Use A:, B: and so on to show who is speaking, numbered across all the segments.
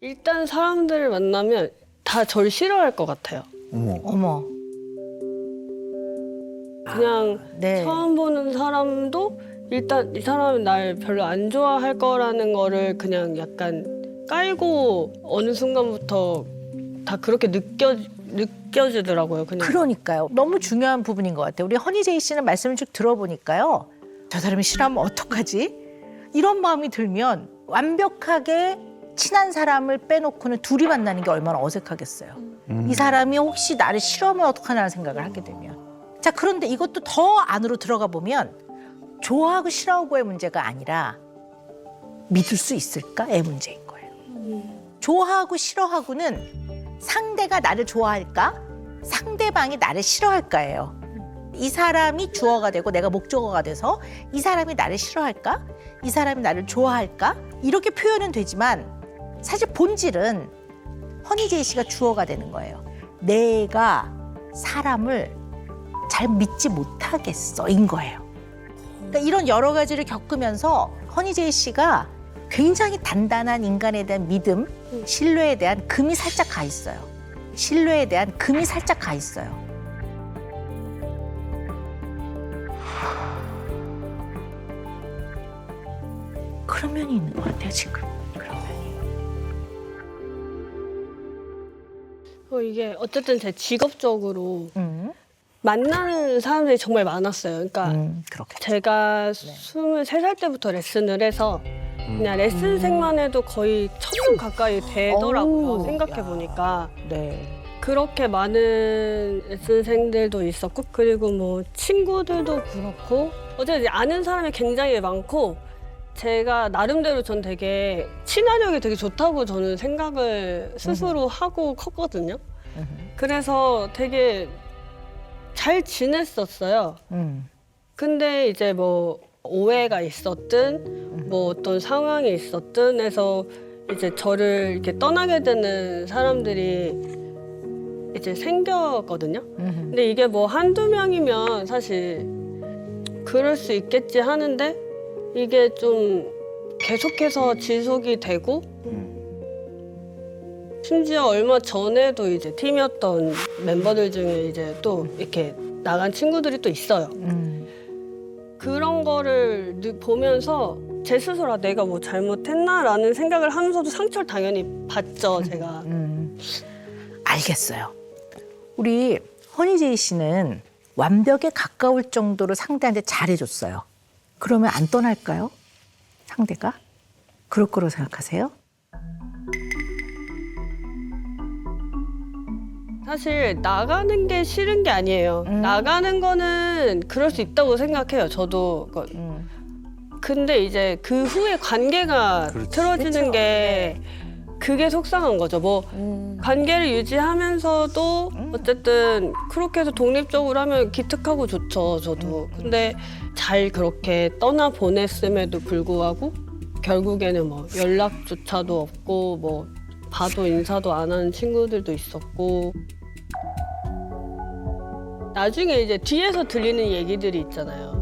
A: 일단 사람들을 만나면 다 저를 싫어할 것 같아요.
B: 어머.
A: 그냥
B: 네.
A: 처음 보는 사람도 일단 이 사람은 날 별로 안 좋아할 거라는 거를 그냥 약간 깔고 어느 순간부터 다 그렇게 느껴지더라고요. 그냥.
B: 그러니까요. 너무 중요한 부분인 것 같아요. 우리 허니제이 씨는 말씀을 쭉 들어보니까요. 저 사람이 싫어하면 어떡하지? 이런 마음이 들면 완벽하게 친한 사람을 빼놓고는 둘이 만나는 게 얼마나 어색하겠어요. 이 사람이 혹시 나를 싫어하면 어떡하나 생각을 하게 되면. 자, 그런데 이것도 더 안으로 들어가 보면 좋아하고 싫어하고의 문제가 아니라 믿을 수 있을까의 문제인 거예요. 좋아하고 싫어하고는 상대가 나를 좋아할까? 상대방이 나를 싫어할까예요. 이 사람이 주어가 되고 내가 목적어가 돼서 이 사람이 나를 싫어할까? 이 사람이 나를 좋아할까? 이렇게 표현은 되지만 사실 본질은 허니제이 씨가 주어가 되는 거예요. 내가 사람을 잘 믿지 못하겠어인 거예요. 그러니까 이런 여러 가지를 겪으면서 허니제이 씨가 굉장히 단단한 인간에 대한 믿음, 신뢰에 대한 금이 살짝 가 있어요. 신뢰에 대한 금이 살짝 가 있어요. 그런 면이 있는 것 같아요, 지금. 그런 면이.
A: 이게 어쨌든 제 직업적으로 만나는 사람들이 정말 많았어요. 그러니까
B: 그렇겠죠.
A: 제가 23살 때부터 레슨을 해서 그냥 레슨생만 해도 거의 1000명 가까이 되더라고요.
B: 어우,
A: 생각해보니까.
B: 네.
A: 그렇게 많은 레슨생들도 있었고 그리고 뭐 친구들도 그렇고 어쨌든 아는 사람이 굉장히 많고 제가 나름대로 전 되게 친화력이 되게 좋다고 저는 생각을 스스로 하고 컸거든요. 그래서 되게 잘 지냈었어요. 근데 이제 뭐 오해가 있었든 뭐 어떤 상황이 있었든 해서 이제 저를 이렇게 떠나게 되는 사람들이 이제 생겼거든요. 근데 이게 뭐 한두 명이면 사실 그럴 수 있겠지 하는데 이게 좀 계속해서 지속이 되고 심지어 얼마 전에도 이제 팀이었던 멤버들 중에 이제 또 이렇게 나간 친구들이 또 있어요. 그런 거를 보면서 제 스스로 아, 내가 뭐 잘못했나라는 생각을 하면서도 상처를 당연히 받죠, 제가.
B: 알겠어요. 우리 허니제이 씨는 완벽에 가까울 정도로 상대한테 잘해줬어요. 그러면 안 떠날까요? 상대가? 그럴 거로 생각하세요?
A: 사실 나가는 게 싫은 게 아니에요. 나가는 거는 그럴 수 있다고 생각해요, 저도. 근데 이제 그 후에 관계가 틀어지는
B: 그쵸.
A: 게 그게 속상한 거죠. 뭐 관계를 유지하면서도 어쨌든 그렇게 해서 독립적으로 하면 기특하고 좋죠, 저도. 근데 잘 그렇게 떠나 보냈음에도 불구하고 결국에는 뭐 연락조차도 없고 뭐 봐도 인사도 안 하는 친구들도 있었고 나중에 이제 뒤에서 들리는 얘기들이 있잖아요.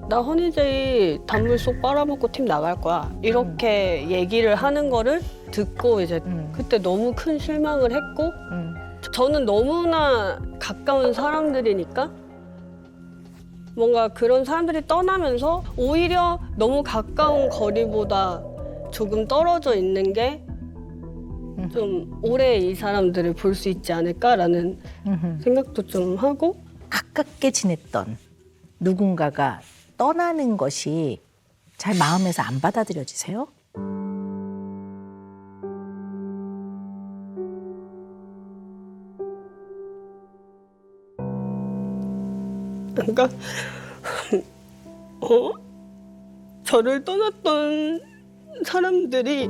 A: 나 허니제이 단물 쏙 빨아먹고 팀 나갈 거야. 이렇게 얘기를 하는 거를 듣고 이제 그때 너무 큰 실망을 했고 저는 너무나 가까운 사람들이니까 뭔가 그런 사람들이 떠나면서 오히려 너무 가까운 거리보다 조금 떨어져 있는 게 좀 오래 이 사람들을 볼 수 있지 않을까라는 생각도 좀 하고
B: 가깝게 지냈던 누군가가 떠나는 것이 잘 마음에서 안 받아들여지세요?
A: 그러니까 저를 떠났던 사람들이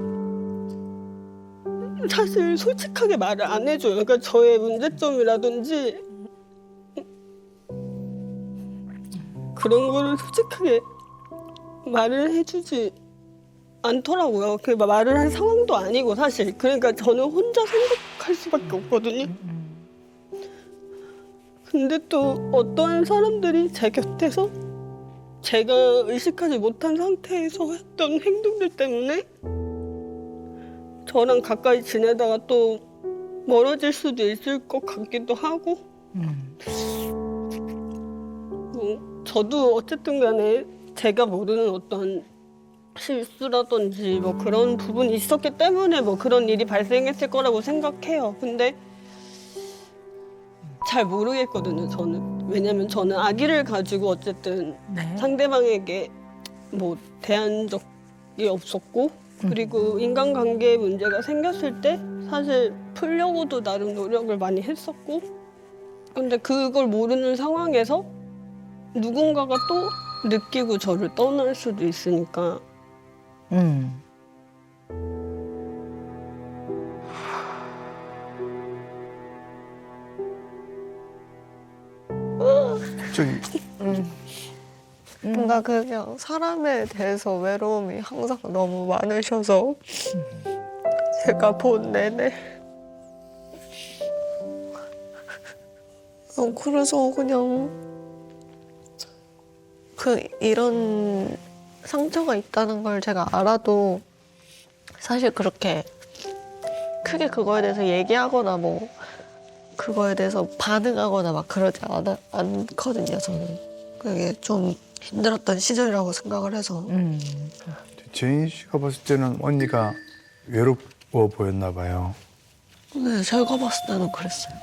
A: 사실 솔직하게 말을 안 해줘요. 그러니까 저의 문제점이라든지 그런 거를 솔직하게 말을 해주지 않더라고요. 그 말을 할 상황도 아니고 사실. 그러니까 저는 혼자 생각할 수밖에 없거든요. 근데 또 어떤 사람들이 제 곁에서 제가 의식하지 못한 상태에서 했던 행동들 때문에 저랑 가까이 지내다가 또 멀어질 수도 있을 것 같기도 하고 저도 어쨌든 간에 제가 모르는 어떤 실수라든지 뭐 그런 부분이 있었기 때문에 뭐 그런 일이 발생했을 거라고 생각해요. 근데 잘 모르겠거든요, 저는. 왜냐면 저는 아기를 가지고 어쨌든
B: 네.
A: 상대방에게 뭐 대한 적이 없었고 그리고 인간관계에 문제가 생겼을 때 사실 풀려고도 나름 노력을 많이 했었고 근데 그걸 모르는 상황에서 누군가가 또 느끼고 저를 떠날 수도 있으니까
C: 저기
D: 뭔가 그냥 사람에 대해서 외로움이 항상 너무 많으셔서 제가 본 내내 그래서 그냥 이런 상처가 있다는 걸 제가 알아도 사실 그렇게 크게 그거에 대해서 얘기하거나 뭐 그거에 대해서 반응하거나 막 그러지 않거든요, 저는. 그게 좀 힘들었던 시절이라고 생각을 해서.
C: 제인 씨가 봤을 때는 언니가 외로워 보였나 봐요.
D: 네, 제가 봤을 때는 그랬어요.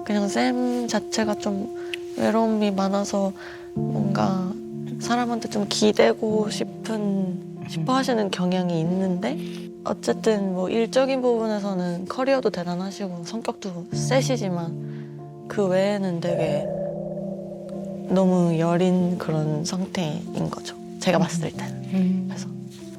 D: 그냥 쌤 자체가 좀 외로움이 많아서 뭔가 사람한테 좀 기대고 싶어 하시는 경향이 있는데 어쨌든 뭐 일적인 부분에서는 커리어도 대단하시고 성격도 세시지만 그 외에는 되게 너무 여린 그런 상태인 거죠. 제가 봤을 때는. 그래서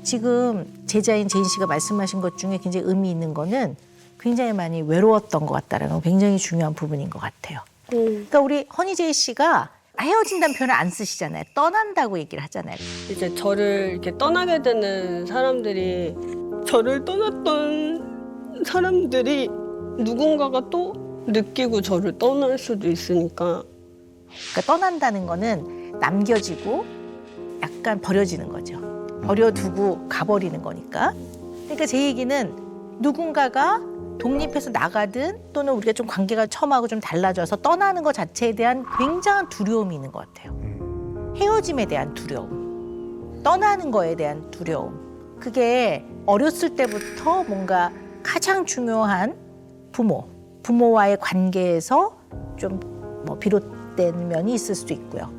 B: 지금 제자인 제인 씨가 말씀하신 것 중에 굉장히 의미 있는 거는 굉장히 많이 외로웠던 것 같다라는 건 굉장히 중요한 부분인 것 같아요. 그러니까 우리 허니제이 씨가 헤어진다는 표현을 안 쓰시잖아요. 떠난다고 얘기를 하잖아요.
A: 이제 저를 이렇게 떠나게 되는 사람들이 저를 떠났던 사람들이 누군가가 또 느끼고 저를 떠날 수도 있으니까
B: 그러니까 떠난다는 거는 남겨지고 약간 버려지는 거죠. 버려두고 가버리는 거니까. 그러니까 제 얘기는 누군가가 독립해서 나가든 또는 우리가 좀 관계가 처음하고 좀 달라져서 떠나는 것 자체에 대한 굉장한 두려움이 있는 것 같아요. 헤어짐에 대한 두려움, 떠나는 거에 대한 두려움. 그게 어렸을 때부터 뭔가 가장 중요한 부모와의 관계에서 좀 뭐 비롯된 면이 있을 수도 있고요.